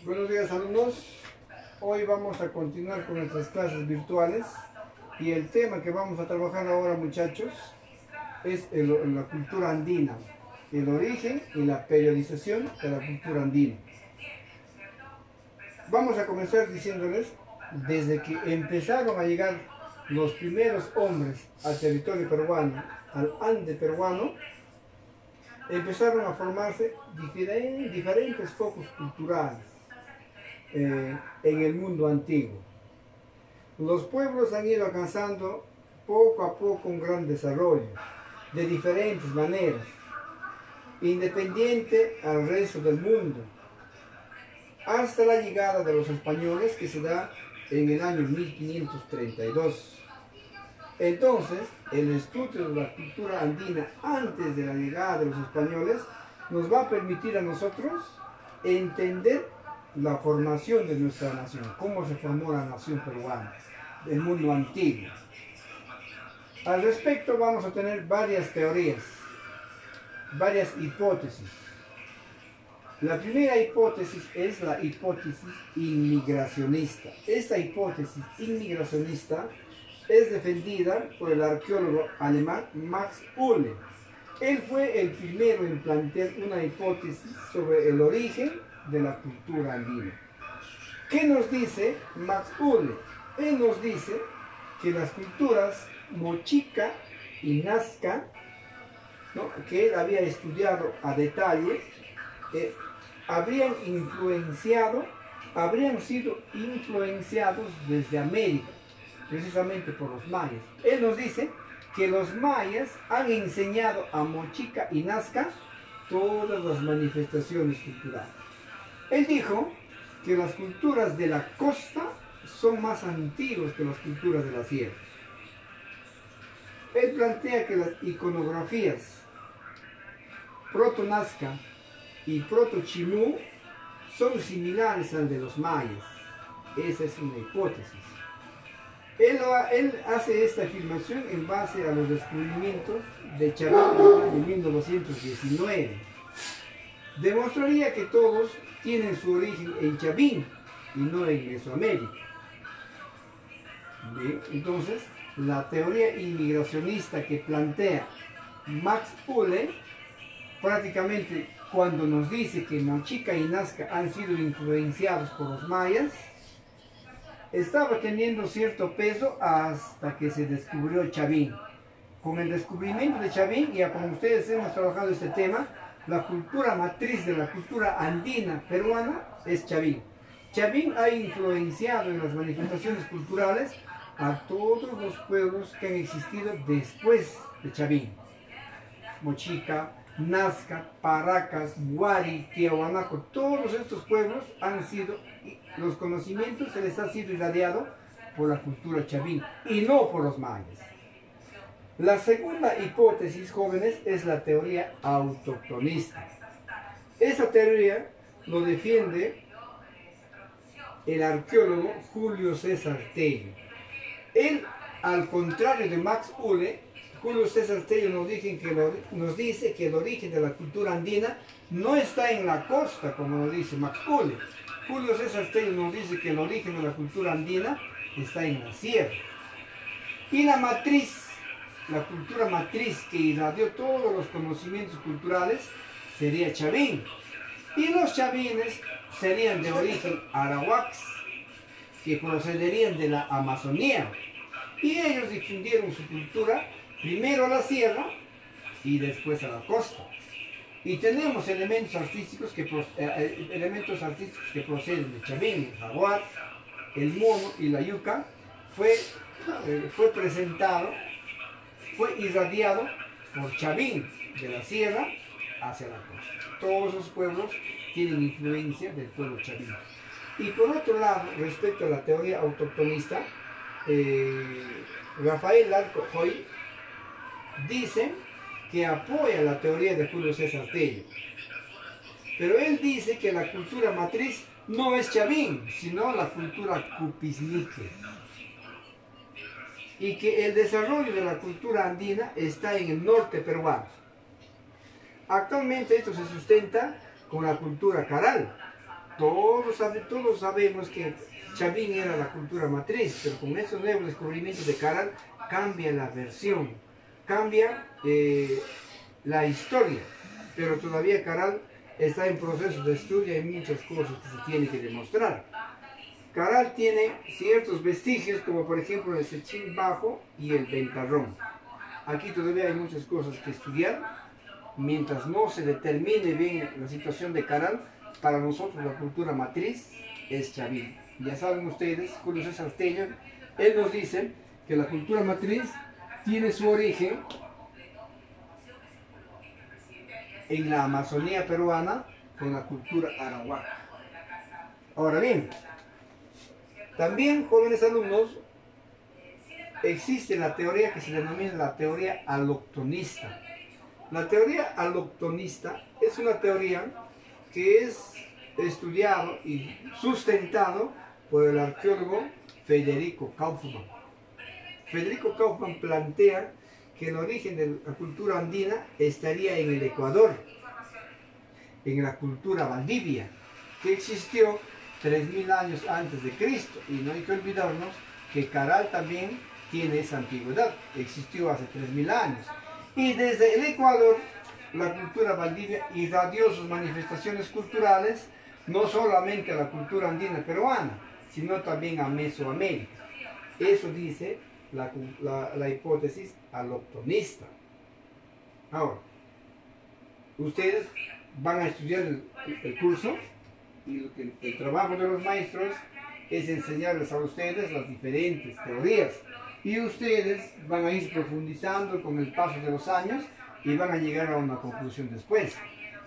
Buenos días, alumnos. Hoy vamos a continuar con nuestras clases virtuales y el tema que vamos a trabajar ahora, muchachos, es la cultura andina, el origen y la periodización de la cultura andina. Vamos a comenzar diciéndoles, desde que empezaron a llegar los primeros hombres al territorio peruano, al Ande peruano, empezaron a formarse diferentes focos culturales en el mundo antiguo. Los pueblos han ido alcanzando poco a poco un gran desarrollo, de diferentes maneras, independiente al resto del mundo, hasta la llegada de los españoles, que se da en el año 1532. Entonces, el estudio de la cultura andina antes de la llegada de los españoles nos va a permitir a nosotros entender la formación de nuestra nación, cómo se formó la nación peruana, del mundo antiguo. Al respecto vamos a tener varias teorías, varias hipótesis. La primera hipótesis es la hipótesis inmigracionista. Esta hipótesis inmigracionista es defendida por el arqueólogo alemán Max Uhle. Él fue el primero en plantear una hipótesis sobre el origen de la cultura andina. ¿Qué nos dice Max Uhle? Él nos dice que las culturas mochica y nazca, ¿no?, que él había estudiado a detalle, habrían sido influenciados desde América, precisamente por los mayas. Él nos dice que los mayas han enseñado a Mochica y Nazca todas las manifestaciones culturales. Él dijo que las culturas de la costa son más antiguas que las culturas de la sierra. Él plantea que las iconografías proto-nazca y proto-chimú son similares al de los mayas. Esa es una hipótesis. Él hace esta afirmación en base a los descubrimientos de Chavín en 1919. Demostraría que todos tienen su origen en Chavín y no en Mesoamérica. Bien, entonces, la teoría inmigracionista que plantea Max Uhle, prácticamente cuando nos dice que Mochica y Nazca han sido influenciados por los mayas, estaba teniendo cierto peso hasta que se descubrió Chavín. Con el descubrimiento de Chavín, ya como ustedes hemos trabajado este tema, la cultura matriz de la cultura andina peruana es Chavín. Chavín ha influenciado en las manifestaciones culturales a todos los pueblos que han existido después de Chavín. Mochica, Nazca, Paracas, Huari, Tiahuanaco, todos estos pueblos han sido, los conocimientos se les ha sido irradiado por la cultura Chavín y no por los mayas. La segunda hipótesis, jóvenes, es la teoría autoctonista. Esa teoría lo defiende el arqueólogo Julio César Tello. Él, al contrario de Max Uhle, Julio César Tello nos dice que el origen de la cultura andina no está en la costa, como lo dice Max Uhle. Julio César Tello nos dice que el origen de la cultura andina está en la sierra. Y la matriz, la cultura matriz que irradió todos los conocimientos culturales, sería Chavín. Y los chavines serían de origen arawaks, que procederían de la Amazonía. Y ellos difundieron su cultura primero a la sierra y después a la costa. Y tenemos elementos artísticos que proceden de Chavín. El jaguar, el mono y la yuca fue irradiado por Chavín, de la sierra hacia la costa. Todos los pueblos tienen influencia del pueblo Chavín. Y por otro lado, respecto a la teoría autoctonista, Rafael Larco Hoy dice que apoya la teoría de Julio César Tello, pero él dice que la cultura matriz no es Chavín, sino la cultura Cupiznique, y que el desarrollo de la cultura andina está en el norte peruano. Actualmente esto se sustenta con la cultura caral, Todos sabemos que Chavín era la cultura matriz, pero con estos nuevos descubrimientos de Caral cambia la versión, cambia la historia, pero todavía Caral está en proceso de estudio y hay muchas cosas que se tienen que demostrar. Caral tiene ciertos vestigios, como por ejemplo el Sechín Bajo y el Ventarrón. Aquí todavía hay muchas cosas que estudiar. Mientras no se determine bien la situación de Caral, para nosotros la cultura matriz es Chavín. Ya saben ustedes, Julio César Tello, él nos dice que la cultura matriz tiene su origen en la Amazonía peruana con la cultura arawak. Ahora bien, también, jóvenes alumnos, existe la teoría que se denomina la teoría aloctonista. La teoría aloctonista es una teoría que es estudiado y sustentado por el arqueólogo Federico Kaufmann. Federico Kaufmann plantea que el origen de la cultura andina estaría en el Ecuador, en la cultura Valdivia, que existió 3000 años antes de Cristo. Y no hay que olvidarnos que Caral también tiene esa antigüedad, existió hace 3000 años. Y desde el Ecuador, la cultura Valdivia irradió sus manifestaciones culturales, no solamente a la cultura andina peruana, sino también a Mesoamérica. Eso dice la hipótesis aloctonista. Ahora, ustedes van a estudiar el curso y el trabajo de los maestros es enseñarles a ustedes las diferentes teorías. Y ustedes van a ir profundizando con el paso de los años y van a llegar a una conclusión después.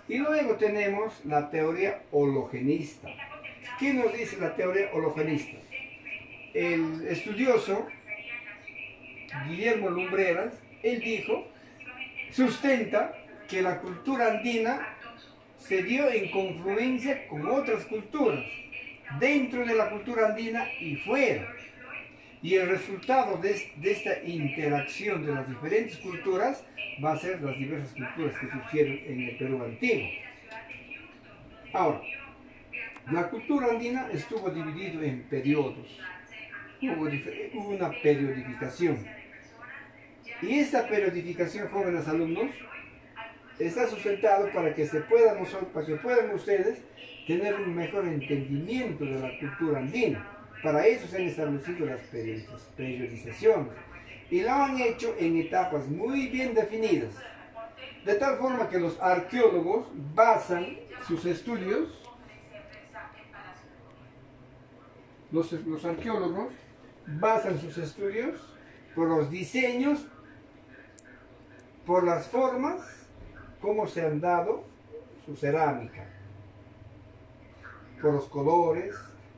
Y luego tenemos la teoría hologenista. ¿Qué nos dice la teoría hologenista? El estudioso Guillermo Lumbreras, él sustenta que la cultura andina se dio en confluencia con otras culturas, dentro de la cultura andina y fuera. Y el resultado de esta interacción de las diferentes culturas va a ser las diversas culturas que surgieron en el Perú antiguo. Ahora, la cultura andina estuvo dividida en periodos. Hubo una periodificación. Y esta periodificación, jóvenes alumnos, está sustentado para que puedan ustedes tener un mejor entendimiento de la cultura andina. Para eso se han establecido las periodizaciones y lo han hecho en etapas muy bien definidas, de tal forma que los arqueólogos basan sus estudios, los arqueólogos basan sus estudios por los diseños, por las formas, cómo se han dado su cerámica, por los colores,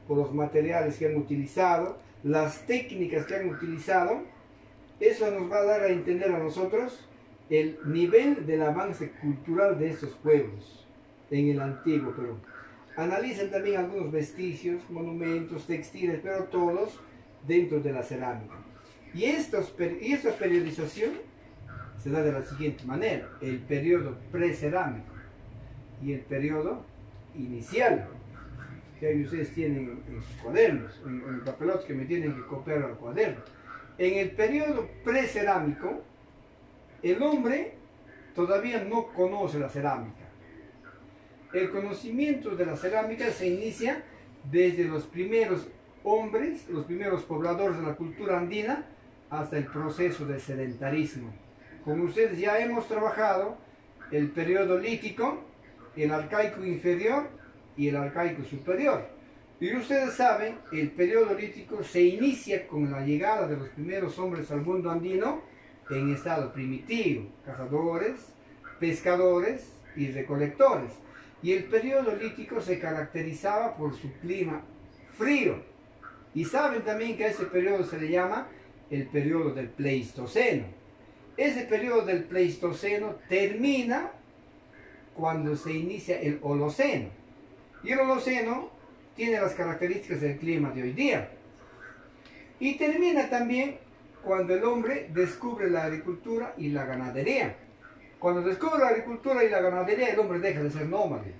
por los materiales que han utilizado, las técnicas que han utilizado. Eso nos va a dar a entender a nosotros el nivel del avance cultural de estos pueblos en el antiguo Perú. Analizan también algunos vestigios, monumentos, textiles, pero todos dentro de la cerámica. Y esta periodización se da de la siguiente manera: el periodo precerámico y el periodo inicial, que ahí ustedes tienen en sus cuadernos, en el papelote que me tienen que copiar al cuaderno. En el periodo precerámico, el hombre todavía no conoce la cerámica. El conocimiento de la cerámica se inicia desde los primeros hombres, los primeros pobladores de la cultura andina, hasta el proceso de sedentarismo. Como ustedes ya hemos trabajado, el periodo lítico, el arcaico inferior y el arcaico superior. Y ustedes saben, el periodo lítico se inicia con la llegada de los primeros hombres al mundo andino en estado primitivo, cazadores, pescadores y recolectores. Y el periodo lítico se caracterizaba por su clima frío. Y saben también que a ese periodo se le llama el periodo del Pleistoceno. Ese periodo del Pleistoceno termina cuando se inicia el Holoceno. Y el Holoceno tiene las características del clima de hoy día. Y termina también cuando el hombre descubre la agricultura y la ganadería. Cuando descubre la agricultura y la ganadería, el hombre deja de ser nómade.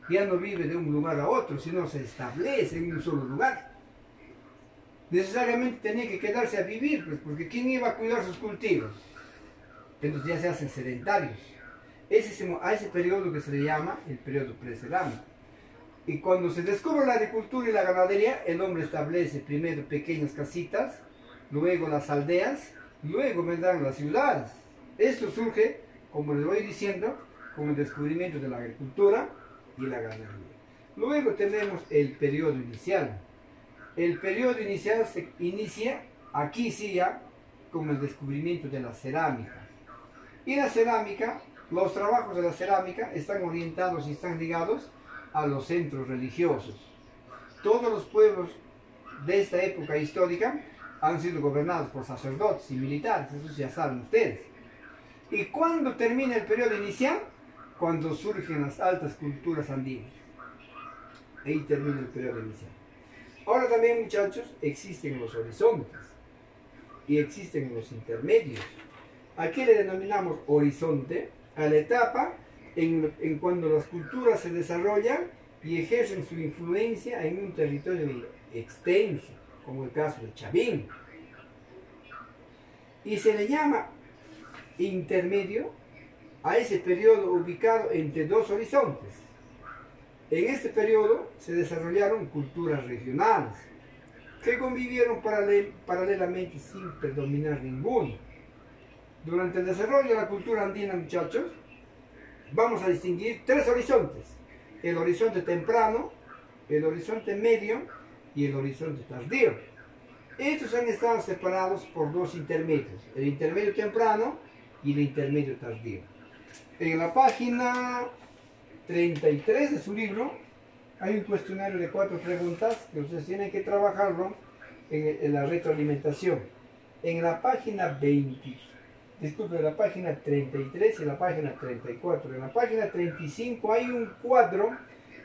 ya no vive de un lugar a otro, sino se establece en un solo lugar. Necesariamente tenía que quedarse a vivir, pues, porque ¿quién iba a cuidar sus cultivos? Entonces ya se hacen sedentarios. A ese periodo que se le llama el periodo precerámico. Y cuando se descubre la agricultura y la ganadería, el hombre establece primero pequeñas casitas, luego las aldeas, luego vendrán las ciudades. Esto surge, como les voy diciendo, con el descubrimiento de la agricultura y la ganadería. Luego tenemos el periodo inicial. El periodo inicial se inicia aquí sí ya con el descubrimiento de la cerámica. Y la cerámica, los trabajos de la cerámica están orientados y están ligados a los centros religiosos. Todos los pueblos de esta época histórica han sido gobernados por sacerdotes y militares, eso ya saben ustedes. ¿Y cuándo termina el periodo inicial? Cuando surgen las altas culturas andinas. Ahí termina el periodo inicial. Ahora también, muchachos, existen los horizontes y existen los intermedios. Aquí le denominamos horizonte a la etapa en cuando las culturas se desarrollan y ejercen su influencia en un territorio extenso, como el caso de Chavín. Y se le llama intermedio a ese periodo ubicado entre dos horizontes. En este periodo se desarrollaron culturas regionales que convivieron paralelamente sin predominar ninguno. Durante el desarrollo de la cultura andina, muchachos, vamos a distinguir tres horizontes: el horizonte temprano, el horizonte medio y el horizonte tardío. Estos han estado separados por dos intermedios: el intermedio temprano y el intermedio tardío. En la página 33 de su libro hay un cuestionario de 4 preguntas que ustedes tienen que trabajarlo en la retroalimentación. En la página la página 33 y la página 34. En la página 35 hay un cuadro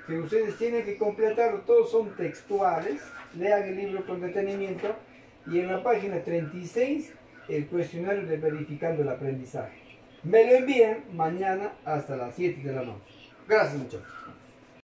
que ustedes tienen que completar, todos son textuales, lean el libro con detenimiento, y en la página 36 el cuestionario de verificando el aprendizaje. Me lo envían mañana hasta las 7 de la noche. Gracias, muchachos.